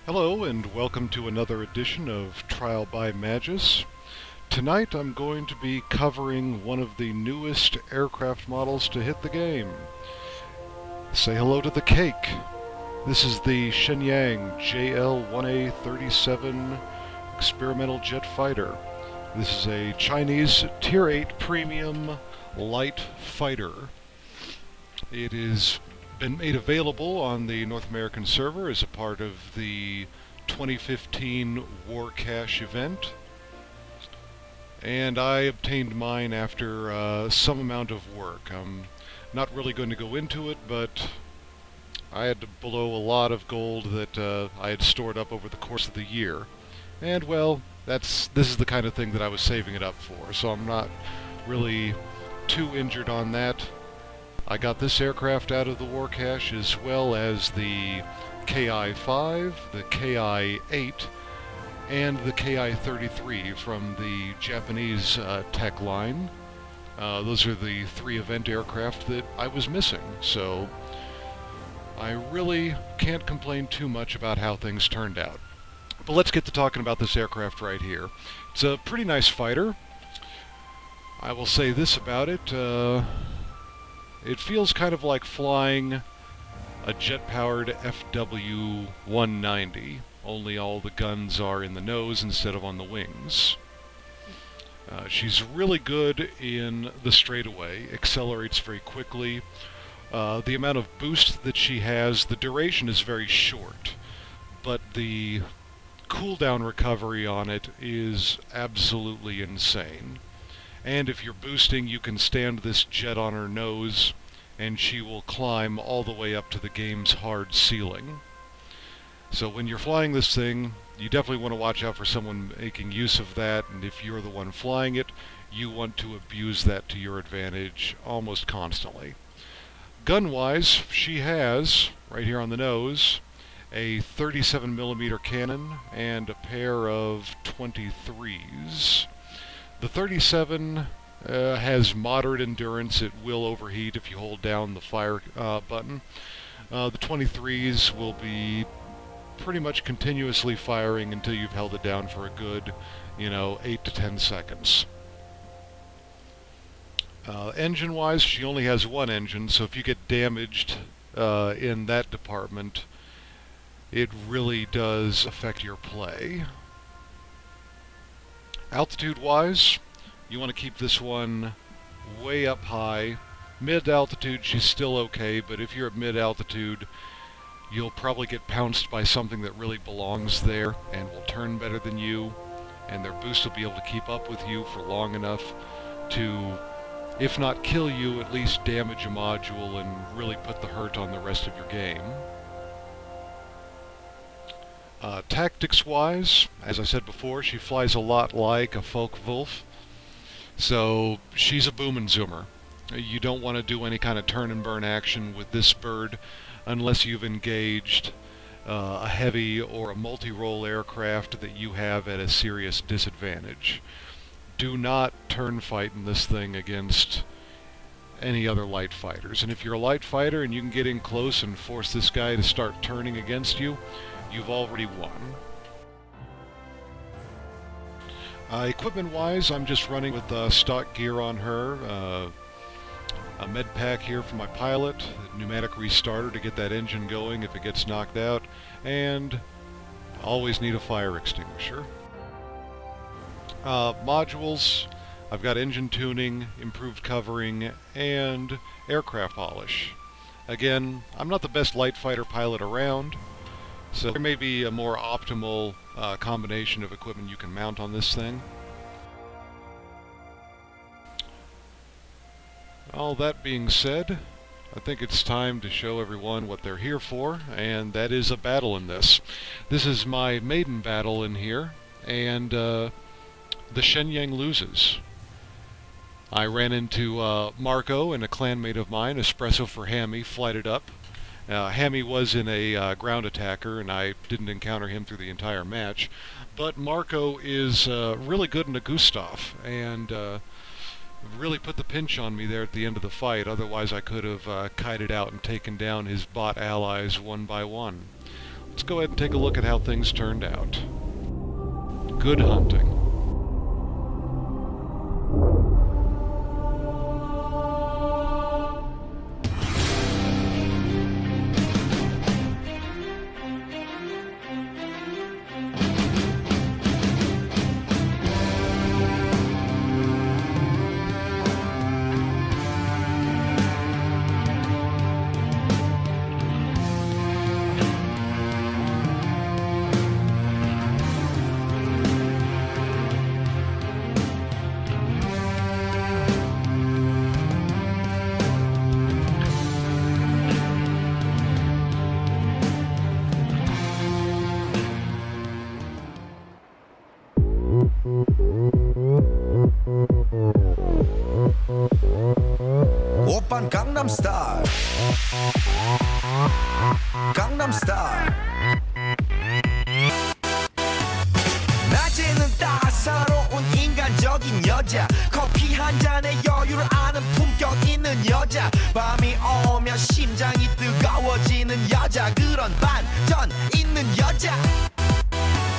Hello and welcome to another edition of Trial by Magus. Tonight I'm going to be covering one of the newest aircraft models to hit the game. Say hello to the cake. This is the Shenyang JL-1A-37 experimental jet fighter. This is a Chinese Tier 8 premium light fighter. It is been made available on the North American server as a part of the 2015 War Cache event, and I obtained mine after some amount of work. I'm not really going to go into it, but I had to blow a lot of gold that I had stored up over the course of the year, and well, this is the kind of thing that I was saving it up for, so I'm not really too injured on that. I got this aircraft out of the War Cache, as well as the KI-5, the KI-8, and the KI-33 from the Japanese tech line. Those are the three event aircraft that I was missing, so I really can't complain too much about how things turned out. But let's get to talking about this aircraft right here. It's a pretty nice fighter. I will say this about it. It feels kind of like flying a jet-powered FW-190, only all the guns are in the nose instead of on the wings. She's really good in the straightaway, accelerates very quickly. The amount of boost that she has, the duration is very short, but the cooldown recovery on it is absolutely insane. And if you're boosting, you can stand this jet on her nose, and she will climb all the way up to the game's hard ceiling. So when you're flying this thing, you definitely want to watch out for someone making use of that, and if you're the one flying it, you want to abuse that to your advantage almost constantly. Gun-wise, she has, right here on the nose, a 37mm cannon and a pair of 23s. The 37 has moderate endurance. It will overheat if you hold down the fire button. The 23s will be pretty much continuously firing until you've held it down for a good, 8 to 10 seconds. Engine-wise, she only has one engine, so if you get damaged in that department, it really does affect your play. Altitude-wise, you want to keep this one way up high. Mid-altitude, she's still okay, but if you're at mid-altitude, you'll probably get pounced by something that really belongs there and will turn better than you, and their boost will be able to keep up with you for long enough to, if not kill you, at least damage a module and really put the hurt on the rest of your game. Tactics-wise, as I said before, she flies a lot like a Focke-Wulf, so she's a boom and zoomer. You don't want to do any kind of turn and burn action with this bird unless you've engaged a heavy or a multi-role aircraft that you have at a serious disadvantage. Do not turn fight in this thing against any other light fighters, and if you're a light fighter and you can get in close and force this guy to start turning against you, you've already won. Equipment-wise, I'm just running with stock gear on her. A med pack here for my pilot, a pneumatic restarter to get that engine going if it gets knocked out, and always need a fire extinguisher. Modules, I've got engine tuning, improved covering, and aircraft polish. Again, I'm not the best light fighter pilot around, so there may be a more optimal combination of equipment you can mount on this thing. All that being said, I think it's time to show everyone what they're here for, and that is a battle in this. This is my maiden battle in here, and the Shenyang loses. I ran into Marco and a clanmate of mine, Espresso for Hammy, flighted up. Hammy was in a ground attacker, and I didn't encounter him through the entire match. But Marco is really good in a Gustav, and really put the pinch on me there at the end of the fight. Otherwise I could have kited out and taken down his bot allies one by one. Let's go ahead and take a look at how things turned out. Good hunting. 오빤 강남스타일 강남스타일 낮에는 따사로운 인간적인 여자 커피 한 잔에 여유를 아는 품격 있는 여자 밤이 오면 심장이 뜨거워지는 여자 그런 반전 있는 여자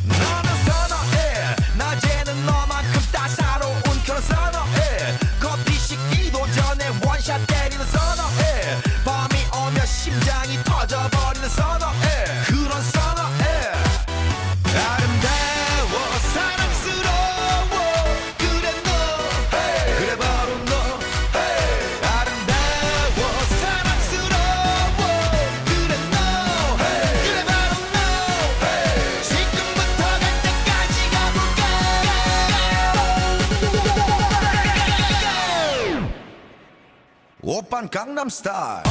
나는 선어해 낮에는 너만큼 따사로운 그런 선어해 커피 식기도 전에 원샷 때리는 선어해 밤이 오면 심장이 터져버리는 선어해 그런 선어해 아름다워 사랑스러워 그래 너 그래 바로 너 아름다워 사랑스러워 그래 너 그래 바로 너 지금부터 갈 때까지 가볼까 오빤 강남스타일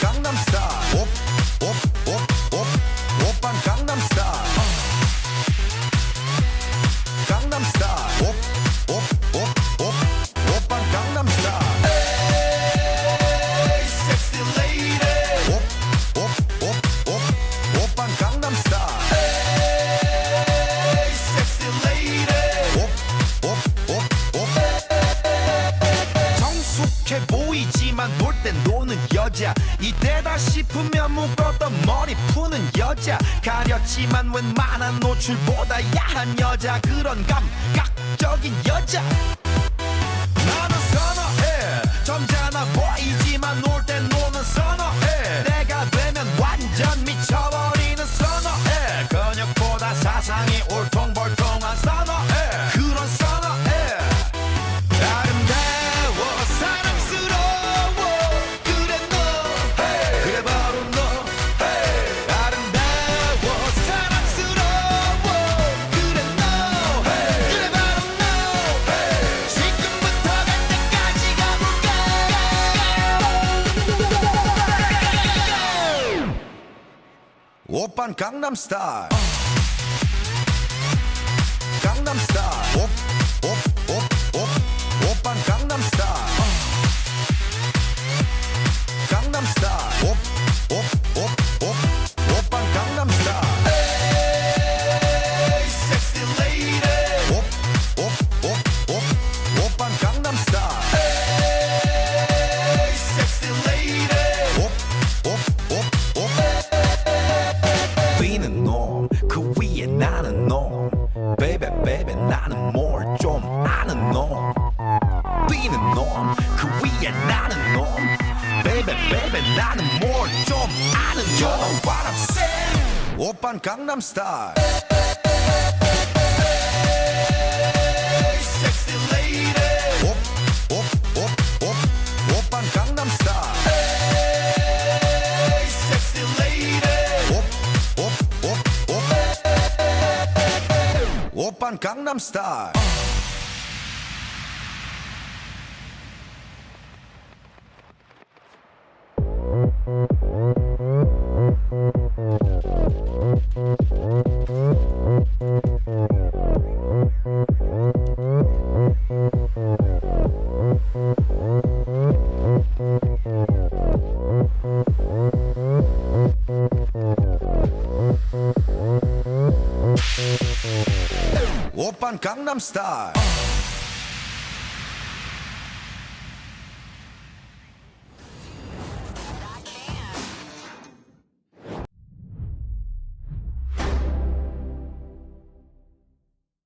강남스타일 오빤 강남스타일 강남스타일 오빤 강남스타일 에이 섹시 레이디 오빤 강남스타일 에이 섹시 레이디 정숙해 보이지만 놀 땐 노는 여자 이때다 싶으면 묶었던 머리 푸는 여자 가렸지만 웬만한 노출보다 야한 여자 그런 감각적인 여자 나는 선어해 점잖아 보이지만 놀 땐 노는 선어해 내가 되면 완전 미쳐버리는 선어해 근육보다 사상이 울퉁불퉁한 선어해 그런 선어해 아름다워 사랑스러워 그래 너 그래 바로 너 아름다워 사랑스러워 그래 너 그래 바로 너 지금부터 갈 때까지 가볼까 오빤 강남스타일 강남스타일 오빤 강남스타일 강남스타일 오빤 강남스타일 에이 섹시 레이디 오빤 강남스타일 에이 섹시 레이디 뛰는 놈 그 위에 나는 놈 베이베 베이베 나는 뭘 좀 아는 놈 뛰는 놈 그 위에 나는 놈 베이베 베이베 나는 뭘 좀 아는 놈 You know what I'm saying 오빤 강남스타일 에이 섹시 레이디 오빤 강남스타일 에이 섹시 레이디 오빤 강남스타일 오빤 강남스타일